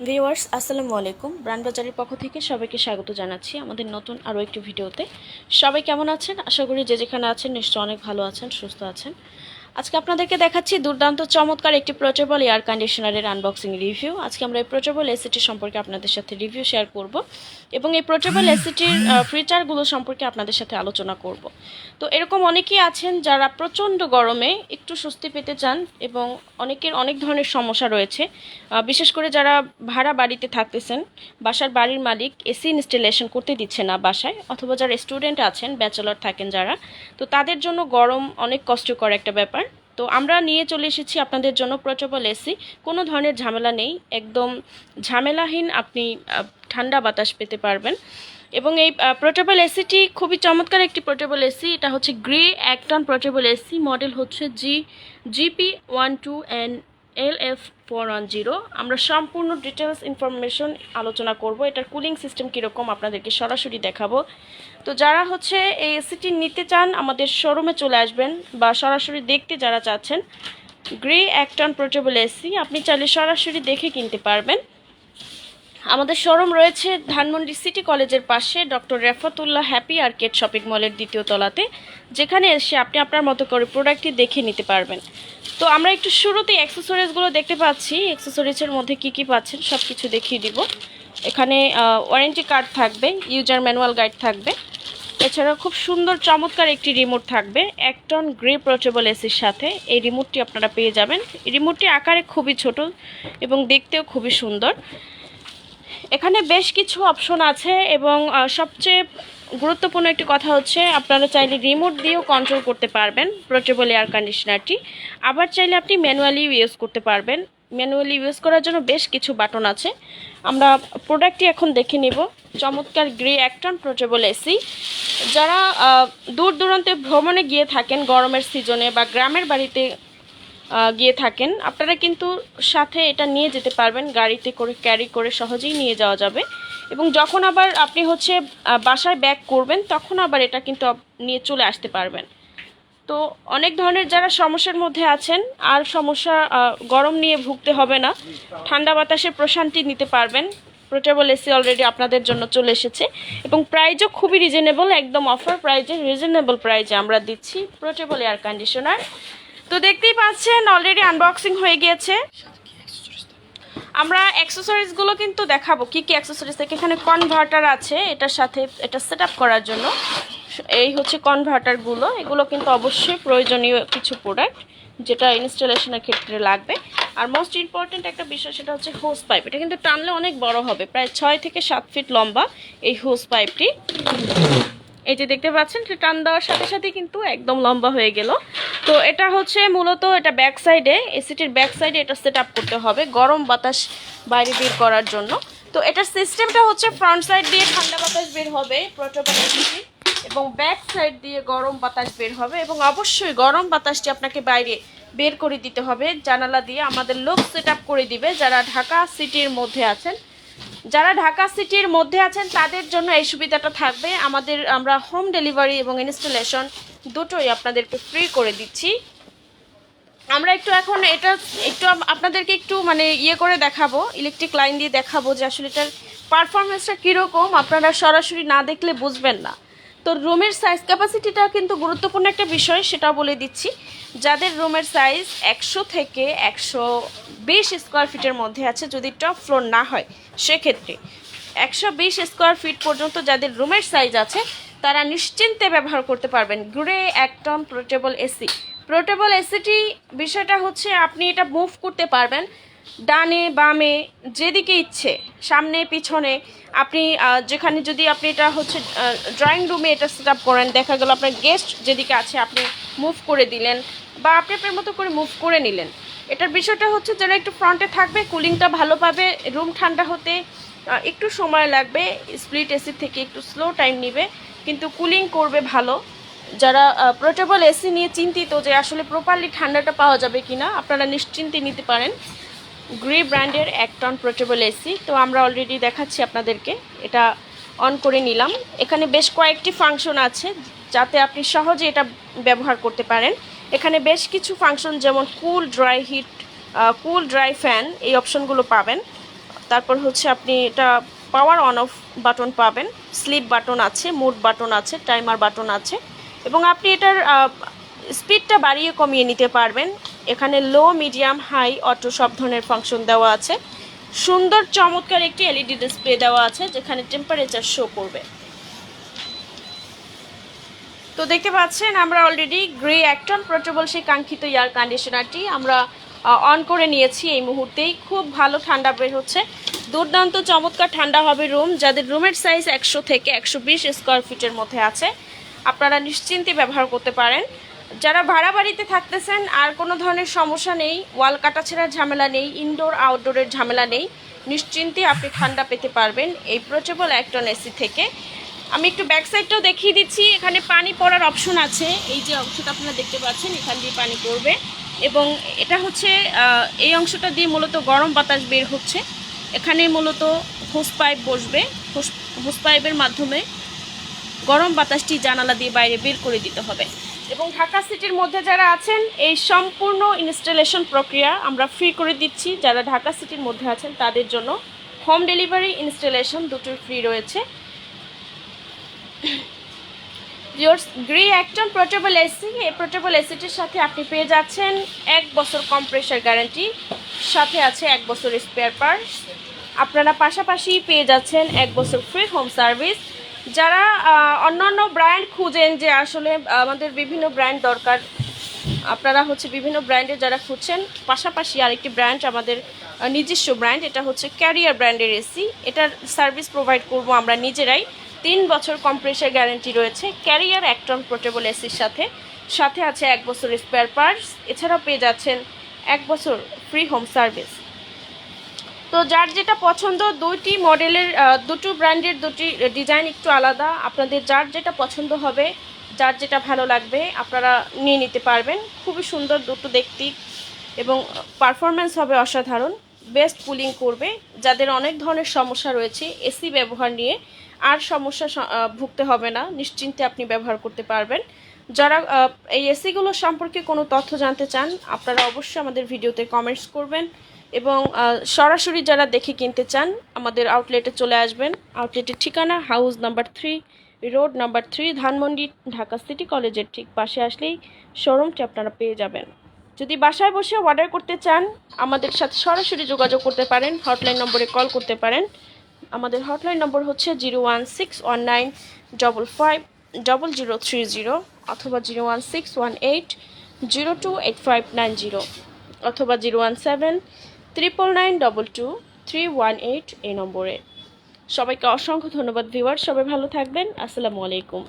Viewers আসসালামু আলাইকুম। Brand বাজারের পক্ষ থেকে সবাইকে স্বাগত জানাচ্ছি আমাদের নতুন আরও একটি ভিডিওতে। সবাই কেমন আছেন? আশা করি যে যেখানে আছেন নিশ্চয়ই অনেক ভালো আছেন, সুস্থ আছেন। আজকে আপনাদেরকে দেখাচ্ছি দুর্দান্ত চমৎকার একটি পোর্টেবল এয়ার কন্ডিশনারের আনবক্সিং রিভিউ। আজকে আমরা এই পোর্টেবল এসিটি সম্পর্কে আপনাদের সাথে রিভিউ শেয়ার করব এবং এই পোর্টেবল এসিটির ফিচারগুলো সম্পর্কে আপনাদের সাথে আলোচনা করব। তো এরকম অনেকেই আছেন যারা প্রচণ্ড গরমে একটু স্বস্তি পেতে চান এবং অনেকের অনেক ধরনের সমস্যা রয়েছে, বিশেষ করে যারা ভাড়া বাড়িতে থাকতেছেন, বাসার বাড়ির মালিক এসি ইনস্টলেশন করতে দিচ্ছে না বাসায়, অথবা যারা স্টুডেন্ট আছেন, ব্যাচেলর থাকেন যারা, তো তাদের জন্য গরম অনেক কষ্টকর একটা ব্যাপার। তো আমরা নিয়ে চলে এসেছি আপনাদের জন্য পোর্টেবল এসি। কোনো ধরনের ঝামেলা নেই, একদম ঝামেলাহীন আপনি ঠান্ডা বাতাস পেতে পারবেন। এবং এই পোর্টেবল এসিটি খুবই চমৎকার একটি পোর্টেবল এসি। এটা হচ্ছে Gree 1 ton portable AC, model হচ্ছে GP12NLF410। আমরা সম্পূর্ণ ডিটেলস ইনফরমেশন আলোচনা করব। এটার কুলিং সিস্টেম কীরকম আপনাদেরকে সরাসরি দেখাবো। তো যারা হচ্ছে এই এসিটি নিতে চান আমাদের শোরুমে চলে আসবেন, বা সরাসরি দেখতে যারা চাচ্ছেন, গ্রি 1 টন পোর্টেবল এসি আপনি চাইলে সরাসরি দেখে কিনতে পারবেন। আমাদের শোরুম রয়েছে ধানমন্ডি সিটি কলেজের পাশে doctor Refatullah happy arcade shopping মলের 2য় তলাতে, যেখানে এসে আপনি আপনার মতো করে প্রোডাক্টটি দেখে নিতে পারবেন। তো আমরা একটু শুরুতেই অ্যাক্সেসরিজগুলো দেখতে পাচ্ছি। অ্যাক্সেসরিজের মধ্যে কি পাচ্ছেন সব কিছু দেখিয়ে দিব। এখানে ওয়ারেন্টি কার্ড থাকবে, ইউজার ম্যানুয়াল গাইড থাকবে, এছাড়াও খুব সুন্দর চমৎকার একটি রিমোট থাকবে 1 টন গ্রে পোর্টেবল এসির সাথে। এই রিমোটটি আপনারা পেয়ে যাবেন। এই রিমোটটি আকারে খুবই ছোট এবং দেখতেও খুবই সুন্দর। এখানে বেশ কিছু অপশন আছে এবং সবচেয়ে গুরুত্বপূর্ণ একটি কথা হচ্ছে আপনারা চাইলে রিমোট দিয়েও কন্ট্রোল করতে পারবেন পোর্টেবল এয়ার কন্ডিশনারটি। আবার চাইলে আপনি ম্যানুয়ালি ইউজ করতে পারবেন। ম্যানুয়ালি ইউজ করার জন্য বেশ কিছু বাটন আছে। আমরা প্রোডাক্টটি এখন দেখে নিব। চমৎকার গ্রে 1 টন পোর্টেবল এসি। যারা দূর দূরান্তে ভ্রমণে গিয়ে থাকেন গরমের সিজনে, বা গ্রামের বাড়িতে গিয়ে থাকেন, আপনারা কিন্তু সাথে এটা নিয়ে যেতে পারবেন, গাড়িতে করে ক্যারি করে সহজেই নিয়ে যাওয়া যাবে। এবং যখন আবার আপনি হচ্ছে বাসায় ব্যাক করবেন তখন আবার এটা কিন্তু নিয়ে চলে আসতে পারবেন। তো অনেক ধরনের যারা সমস্যার মধ্যে আছেন, আর সমস্যা গরম নিয়ে ভুগতে হবে না, ঠান্ডা বাতাসে প্রশান্তি নিতে পারবেন। পোর্টেবল এসি অলরেডি আপনাদের জন্য চলে এসেছে এবং প্রাইসও খুবই রিজনেবল, একদম অফার প্রাইজে, রিজনেবল প্রাইজে আমরা দিচ্ছি পোর্টেবল এয়ার কন্ডিশনার। তো দেখতেই পাচ্ছেন অলরেডি আনবক্সিং হয়ে গিয়েছে। আমরা অ্যাক্সেসরিজগুলো কিন্তু দেখাবো কি অ্যাক্সেসরিজ থাকে। এখানে কনভার্টার আছে এটার সাথে, এটা সেট আপ করার জন্য। এই হচ্ছে কনভার্টারগুলো, এগুলো কিন্তু অবশ্যই প্রয়োজনীয় কিছু প্রোডাক্ট যেটা ইনস্টলেশনের ক্ষেত্রে লাগবে। আর মোস্ট ইম্পর্ট্যান্ট একটা বিষয় সেটা হচ্ছে হোস পাইপ। এটা কিন্তু টানলে অনেক বড় হবে, প্রায় 6 থেকে 7 ফিট লম্বা এই হোস পাইপটি। এই যে দেখতে পাচ্ছেন, টান দেওয়ার সাথে সাথে কিন্তু একদম লম্বা হয়ে গেল। তো এটা হচ্ছে মূলত এটা ব্যাক সাইডে, এসিটির ব্যাক সাইডে এটা সেট আপ করতে হবে গরম বাতাস বাইরে বের করার জন্য। তো এটার সিস্টেমটা হচ্ছে ফ্রন্ট সাইড দিয়ে ঠান্ডা বাতাস বের হবে পোর্টেবল এসিটি, এবং ব্যাক সাইড দিয়ে গরম বাতাস বের হবে। এবং অবশ্যই গরম বাতাসটি আপনাকে বাইরে বের করে দিতে হবে জানালা দিয়ে। আমাদের লোক সেট আপ করে দিবে যারা ঢাকা সিটির মধ্যে আছেন। যারা ঢাকা সিটির মধ্যে আছেন তাদের জন্য এই সুবিধাটা থাকবে। আমরা হোম ডেলিভারি এবং ইনস্টলেশন দুটোই আপনাদেরকে ফ্রি করে দিচ্ছি। আমরা এখন এটা আপনাদেরকে একটু করে দেখাবো, ইলেকট্রিক লাইন দিয়ে দেখাবো যে আসলে এটার পারফরমেন্সটা কীরকম। আপনারা সরাসরি না দেখলে বুঝবেন না। তো রুমের সাইজ ক্যাপাসিটিটা কিন্তু গুরুত্বপূর্ণ একটা বিষয়, সেটাও বলে দিচ্ছি। যাদের রুমের সাইজ 100 থেকে 120 স্কোয়ার ফিটের মধ্যে আছে, যদি টপ ফ্লোর না হয় সেক্ষেত্রে 120 স্কোয়ার ফিট পর্যন্ত যাদের রুমের সাইজ আছে তারা নিশ্চিন্তে ব্যবহার করতে পারবেন Gree 1 ton portable AC. Portable এসিটি বিষয়টা হচ্ছে আপনি এটা মুভ করতে পারবেন ডানে বামে যেদিকে ইচ্ছে, সামনে পিছনে। আপনি যেখানে যদি আপনি এটা হচ্ছে ড্রয়িং রুমে এটা সেট আপ করেন, দেখা গেল আপনার গেস্ট যেদিকে আছে আপনি মুভ করে দিলেন, বা আপনি আপনার মতো করে মুভ করে নিলেন। এটার বিষয়টা হচ্ছে যারা একটু ফ্রন্টে থাকবে কুলিংটা ভালো পাবে। রুম ঠান্ডা হতে একটু সময় লাগবে, স্প্লিট এসি থেকে একটু স্লো টাইম নেবে, কিন্তু কুলিং করবে ভালো। যারা পোর্টেবল এসি নিয়ে চিন্তিত যে আসলে প্রপারলি ঠান্ডাটা পাওয়া যাবে কিনা, আপনারা নিশ্চিন্তে নিতে পারেন গ্রি ব্র্যান্ডের 1 টন পোর্টেবল এসি। তো আমরা অলরেডি দেখাচ্ছি আপনাদেরকে, এটা অন করে নিলাম। এখানে বেশ কয়েকটি ফাংশন আছে যাতে আপনি সহজে এটা ব্যবহার করতে পারেন। এখানে বেশ কিছু ফাংশন যেমন কুল ড্রাই হিট, কুল ড্রাই ফ্যান, এই অপশনগুলো পাবেন। তারপর হচ্ছে আপনি এটা পাওয়ার অন অফ বাটন পাবেন, স্লিপ বাটন আছে, মুড বাটন আছে, টাইমার বাটন আছে এবং আপনি এটার স্পিডটা বাড়িয়ে কমিয়ে নিতে পারবেন। এখানে লো, মিডিয়াম, হাই, অটো সব ধরনের ফাংশন দেওয়া আছে। সুন্দর চমৎকার একটি এলইডি ডিসপ্লে দেওয়া আছে যেখানে টেম্পারেচার শো করবে। তো দেখতে পাচ্ছেন আমরা অলরেডি গ্রে অ্যাক্টন পোর্টেবল সেই কাঙ্ক্ষিত এয়ার কন্ডিশনারটি আমরা অন করে নিয়েছি। এই মুহূর্তেই খুব ভালো ঠান্ডা বের হচ্ছে, দুর্দান্ত চমৎকার ঠান্ডা হবে রুম। যাদের রুমের সাইজ 100 থেকে 120 স্কোয়ার ফিটের মধ্যে আছে আপনারা নিশ্চিন্তে ব্যবহার করতে পারেন। যারা ভাড়া বাড়িতে থাকতেছেন আর কোনো ধরনের সমস্যা নেই, ওয়াল কাটাছেঁড়ার ঝামেলা নেই, ইনডোর আউটডোরের ঝামেলা নেই, নিশ্চিন্তে আপনি ঠান্ডা পেতে পারবেন এই পোর্টেবল অ্যাক্টন এসি থেকে। আমি একটু ব্যাক সাইডটাও দেখিয়ে দিচ্ছি। এখানে পানি পড়ার অপশন আছে, এই যে অংশটা আপনারা দেখতে পাচ্ছেন এখান দিয়ে পানি পড়বে এবং এটা হচ্ছে এই অংশটা দিয়ে মূলত গরম বাতাস বের হচ্ছে। এখানে মূলত হোস পাইপ বসবে, হোস পাইপের মাধ্যমে গরম বাতাসটি জানালা দিয়ে বাইরে বের করে দিতে হবে। এবং ঢাকা সিটির মধ্যে যারা আছেন এই সম্পূর্ণ ইনস্টলেশন প্রক্রিয়া আমরা ফ্রি করে দিচ্ছি। যারা ঢাকা সিটির মধ্যে আছেন তাদের জন্য হোম ডেলিভারি, ইনস্টলেশন দুটোই ফ্রি রয়েছে। গ্রি অ্যাক্টন পোর্টেবল এসি, এই পোর্টেবল এসিটির সাথে আপনি পেয়ে যাচ্ছেন 1 বছর কম্প্রেসার গ্যারান্টি, সাথে আছে 1 বছর স্পেয়ার পার্টস। আপনারা পাশাপাশি পেয়ে যাচ্ছেন 1 বছর ফ্রি হোম সার্ভিস। যারা অন্যান্য ব্র্যান্ড খুঁজেন যে আসলে আমাদের বিভিন্ন ব্র্যান্ড দরকার, আপনারা হচ্ছে বিভিন্ন ব্র্যান্ডের যারা খুঁজছেন, পাশাপাশি আরেকটি ব্র্যান্ড আমাদের নিজস্ব ব্র্যান্ড, এটা হচ্ছে ক্যারিয়ার ব্র্যান্ডের এসি। এটার সার্ভিস প্রোভাইড করব আমরা নিজেরাই। 3 বছর কম্প্রেসার গ্যারান্টি রয়েছে ক্যারিয়ার অ্যাক্টন পোর্টেবল এসির সাথে, সাথে আছে 1 বছর স্পেয়ার পার্টস। এছাড়াও পেয়ে যাচ্ছেন 1 বছর ফ্রি হোম সার্ভিস। তো যার যেটা পছন্দ, দুটি মডেলের দুটো ব্র্যান্ডের দুটি ডিজাইন একটু আলাদা, আপনাদের যার যেটা পছন্দ হবে, যার যেটা ভালো লাগবে আপনারা নিয়ে নিতে পারবেন। খুবই সুন্দর দুটো দেখতে এবং পারফরম্যান্স হবে অসাধারণ, বেস্ট কুলিং করবে। যাদের অনেক ধরনের সমস্যা রয়েছে এসি ব্যবহার নিয়ে আর সমস্যা ভুগতে হবে না, নিশ্চিন্তে আপনি ব্যবহার করতে পারবেন। যারা এই এসিগুলো সম্পর্কে কোনো তথ্য জানতে চান আপনারা অবশ্যই আমাদের ভিডিওতে কমেন্টস করবেন এবং সরাসরি যারা দেখে কিনতে চান আমাদের আউটলেটে চলে আসবেন। আউটলেটের ঠিকানা house number 3, road number 3, Dhanmondi, Dhaka city কলেজের ঠিক পাশে আসলেই শোরুমটি আপনারা পেয়ে যাবেন। যদি বাসায় বসে অর্ডার করতে চান আমাদের সাথে সরাসরি যোগাযোগ করতে পারেন, হটলাইন নম্বরে কল করতে পারেন। আমাদের হটলাইন নম্বর হচ্ছে 01619550030 অথবা 01618028590 অথবা 01799922318 এই নম্বরে। সবাইকে অসংখ্য ধন্যবাদ ভিউয়ার, সবাই ভালো থাকবেন। আসসালামু আলাইকুম।